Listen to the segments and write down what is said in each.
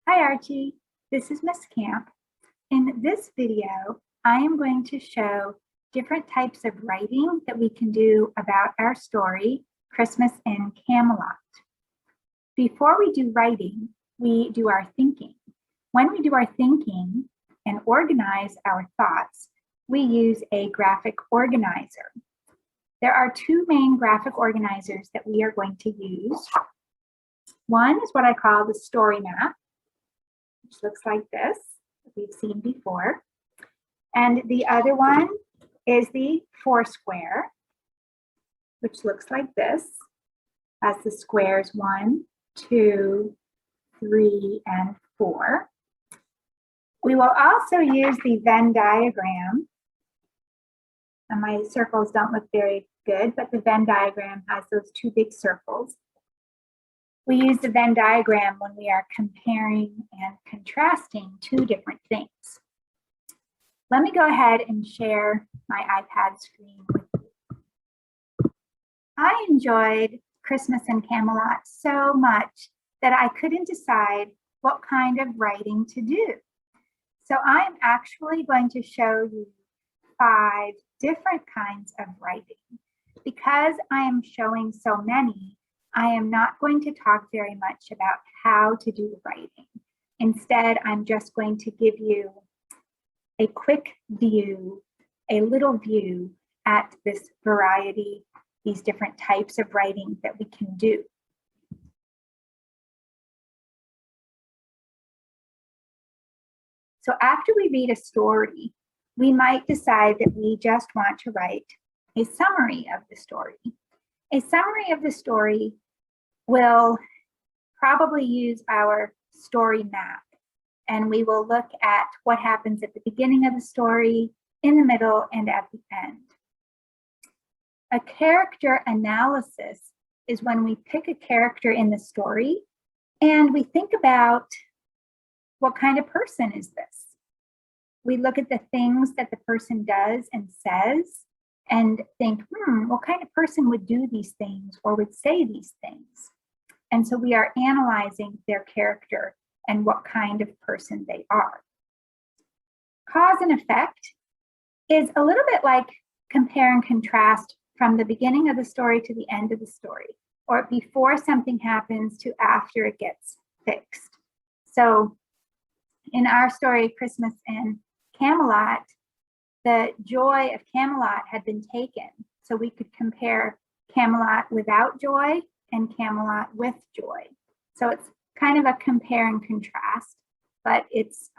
Hi Archie, this is Miss Camp. In this video, I am going to show different types of writing that we can do about our story, Christmas in Camelot. Before we do writing, we do our thinking. When we do our thinking and organize our thoughts, we use a graphic organizer. There are two main graphic organizers that we are going to use. One is what I call the story map, which looks like this, that we've seen before. And the other one is the Foursquare, which looks like this, has the squares 1, 2, 3, and 4. We will also use the Venn diagram. And my circles don't look very good, but the Venn diagram has those two big circles. We use the Venn diagram when we are comparing and contrasting two different things. Let me go ahead and share my iPad screen with you. I enjoyed Christmas in Camelot so much that I couldn't decide what kind of writing to do. So I'm actually going to show you 5 different kinds of writing. Because I am showing so many, I am not going to talk very much about how to do the writing. Instead, I'm just going to give you a quick view, a little view at this variety, these different types of writing that we can do. So after we read a story, we might decide that we just want to write a summary of the story. A summary of the story will probably use our story map, and we will look at what happens at the beginning of the story, in the middle, and at the end. A character analysis is when we pick a character in the story and we think about what kind of person is this? We look at the things that the person does and says and think, what kind of person would do these things or would say these things? And so we are analyzing their character and what kind of person they are. Cause and effect is a little bit like compare and contrast from the beginning of the story to the end of the story, or before something happens to after it gets fixed. So in our story, Christmas in Camelot, the joy of Camelot had been taken. So we could compare Camelot without joy and Camelot with joy. So it's kind of a compare and contrast, but it's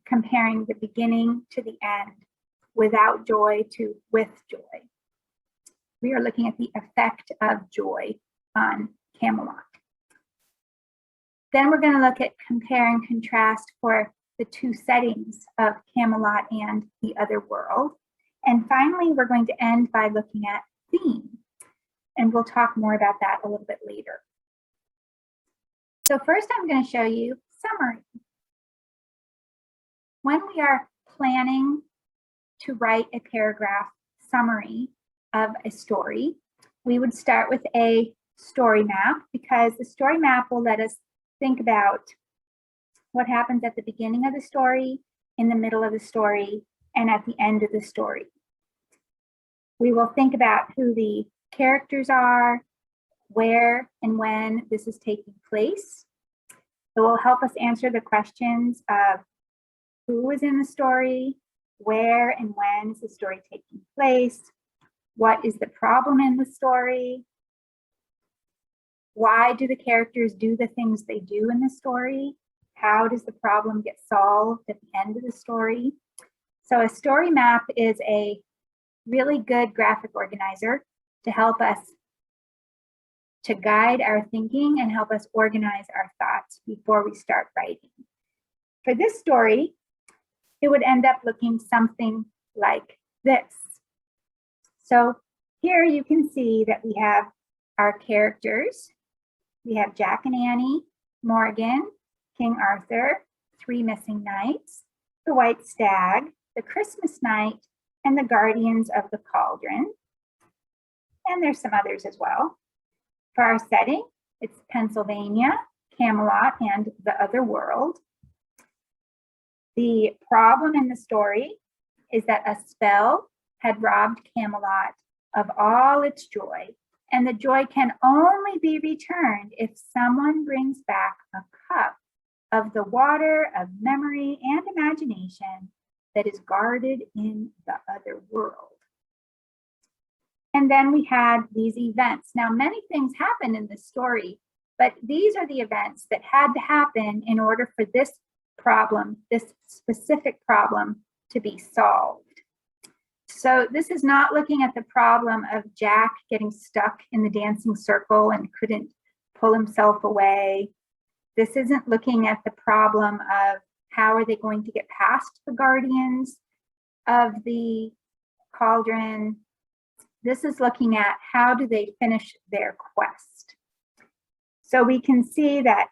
comparing the beginning to the end, without joy to with joy. We are looking at the effect of joy on Camelot. Then we're going to look at compare and contrast for the two settings of Camelot and the other world. And finally, we're going to end by looking at theme. And we'll talk more about that a little bit later. So first, I'm going to show you summary. When we are planning to write a paragraph summary of a story, we would start with a story map, because the story map will let us think about what happens at the beginning of the story, in the middle of the story, and at the end of the story. We will think about who the characters are, where and when this is taking place. It will help us answer the questions of who is in the story, where and when is the story taking place, what is the problem in the story, why do the characters do the things they do in the story, how does the problem get solved at the end of the story. So a story map is a really good graphic organizer to help us to guide our thinking and help us organize our thoughts before we start writing. For this story, it would end up looking something like this. So here you can see that we have our characters. We have Jack and Annie, Morgan, King Arthur, 3 missing knights, the White Stag, the Christmas Knight, and the Guardians of the Cauldron. And there's some others as well. For our setting, it's Pennsylvania, Camelot, and the other world. The problem in the story is that a spell had robbed Camelot of all its joy, and the joy can only be returned if someone brings back a cup of the water of memory and imagination that is guarded in the other world. And then we had these events. Now, many things happen in this story, but these are the events that had to happen in order for this problem, this specific problem, to be solved. So this is not looking at the problem of Jack getting stuck in the dancing circle and couldn't pull himself away. This isn't looking at the problem of how are they going to get past the guardians of the cauldron. This is looking at how do they finish their quest. So we can see that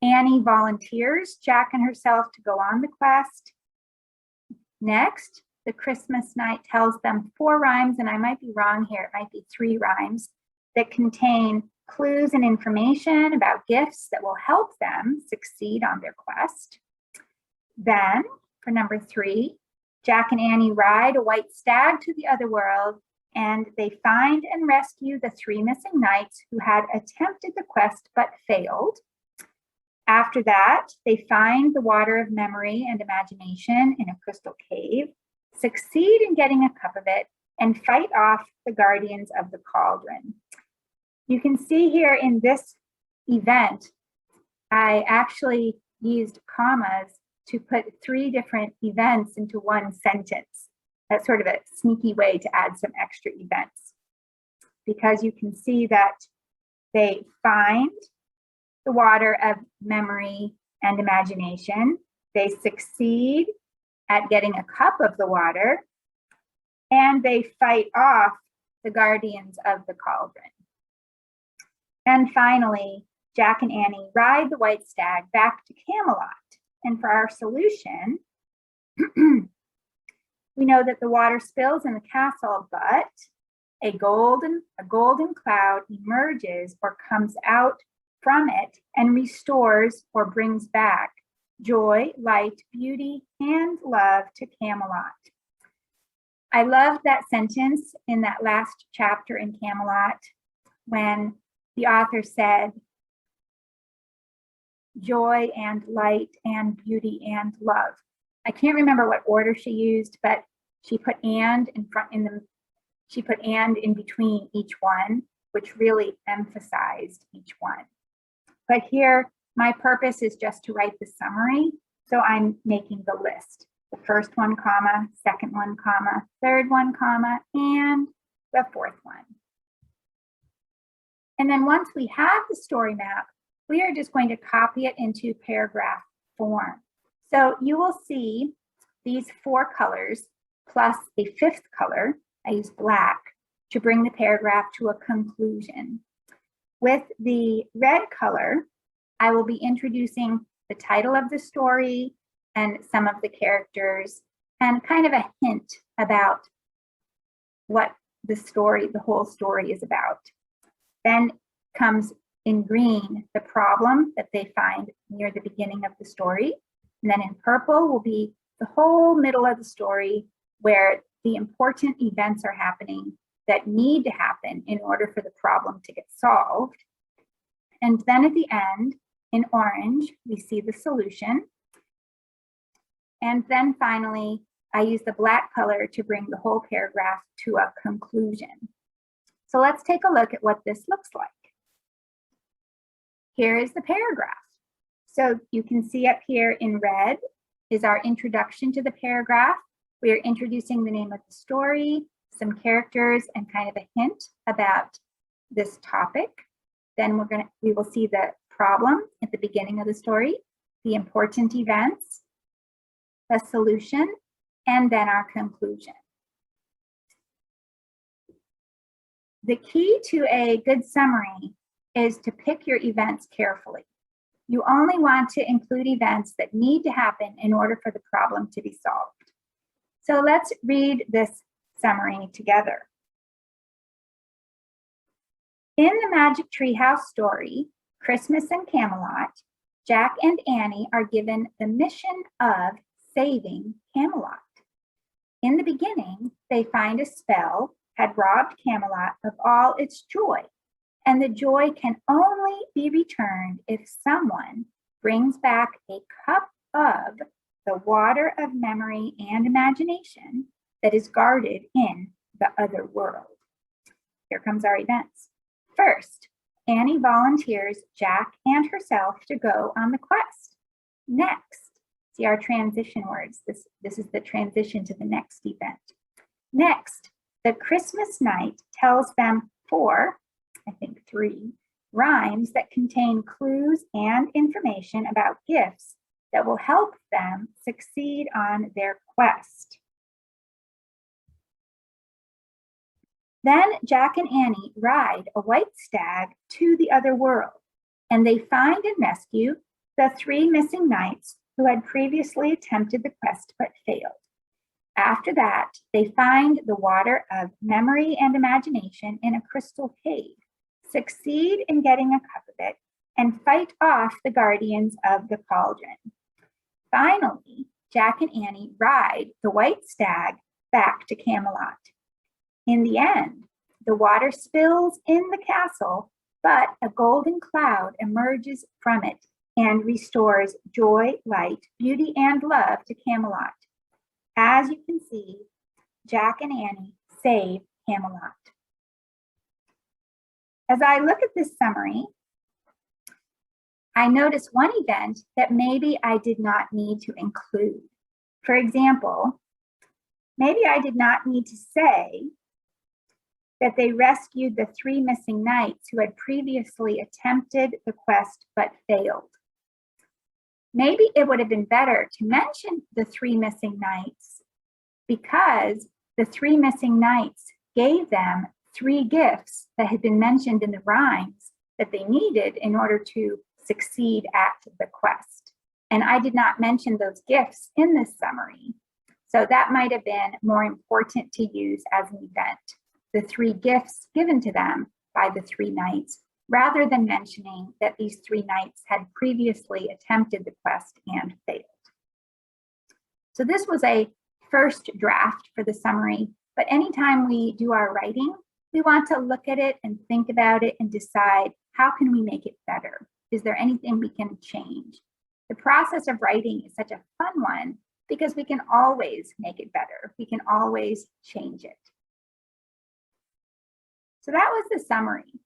Annie volunteers Jack and herself to go on the quest. Next, the Christmas night tells them 4 rhymes, and I might be wrong here, it might be 3 rhymes, that contain clues and information about gifts that will help them succeed on their quest. Then, for number 3, Jack and Annie ride a white stag to the other world, and they find and rescue the 3 missing knights who had attempted the quest but failed. After that, they find the water of memory and imagination in a crystal cave, succeed in getting a cup of it, and fight off the guardians of the cauldron. You can see here in this event, I actually used commas to put 3 different events into one sentence. That's sort of a sneaky way to add some extra events, because you can see that they find the water of memory and imagination. They succeed at getting a cup of the water, and they fight off the guardians of the cauldron. And finally, Jack and Annie ride the white stag back to Camelot. And for our solution, we know that the water spills in the castle, but a golden cloud emerges or comes out from it and restores or brings back joy, light, beauty, and love to Camelot. I loved that sentence in that last chapter in Camelot when the author said, joy and light and beauty and love. I can't remember what order she used, but she put and in between each one, which really emphasized each one. But here, my purpose is just to write the summary, so I'm making the list. The first one, comma, second one, comma, third one, comma, and the fourth one. And then once we have the story map, we are just going to copy it into paragraph form. So you will see these 4 colors plus a 5th color, I use black, to bring the paragraph to a conclusion. With the red color, I will be introducing the title of the story and some of the characters and kind of a hint about what the whole story is about. Then comes in green, the problem that they find near the beginning of the story. And then in purple will be the whole middle of the story where the important events are happening that need to happen in order for the problem to get solved. And then at the end, in orange, we see the solution. And then finally, I use the black color to bring the whole paragraph to a conclusion. So let's take a look at what this looks like. Here is the paragraph. So you can see up here in red is our introduction to the paragraph. We are introducing the name of the story, some characters, and kind of a hint about this topic. Then we will see the problem at the beginning of the story, the important events, the solution, and then our conclusion. The key to a good summary is to pick your events carefully. You only want to include events that need to happen in order for the problem to be solved. So let's read this summary together. In the Magic Treehouse story, Christmas in Camelot, Jack and Annie are given the mission of saving Camelot. In the beginning, they find a spell had robbed Camelot of all its joy, and the joy can only be returned if someone brings back a cup of the water of memory and imagination that is guarded in the other world. Here comes our events. First, Annie volunteers Jack and herself to go on the quest. Next, see our transition words. This is the transition to the next event. Next, the Christmas night tells them 3 rhymes that contain clues and information about gifts that will help them succeed on their quest. Then Jack and Annie ride a white stag to the other world, and they find and rescue the 3 missing knights who had previously attempted the quest but failed. After that, they find the water of memory and imagination in a crystal cave, succeed in getting a cup of it, and fight off the guardians of the cauldron. Finally, Jack and Annie ride the white stag back to Camelot. In the end, the water spills in the castle, but a golden cloud emerges from it and restores joy, light, beauty, and love to Camelot. As you can see, Jack and Annie save Camelot. As I look at this summary, I notice one event that maybe I did not need to include. For example, maybe I did not need to say that they rescued the 3 missing knights who had previously attempted the quest but failed. Maybe it would have been better to mention the 3 missing knights because the 3 missing knights gave them 3 gifts that had been mentioned in the rhymes that they needed in order to succeed at the quest. And I did not mention those gifts in this summary. So that might have been more important to use as an event. The 3 gifts given to them by the 3 knights, rather than mentioning that these 3 knights had previously attempted the quest and failed. So this was a first draft for the summary, but anytime we do our writing, we want to look at it and think about it and decide, how can we make it better? Is there anything we can change? The process of writing is such a fun one because we can always make it better. We can always change it. So that was the summary.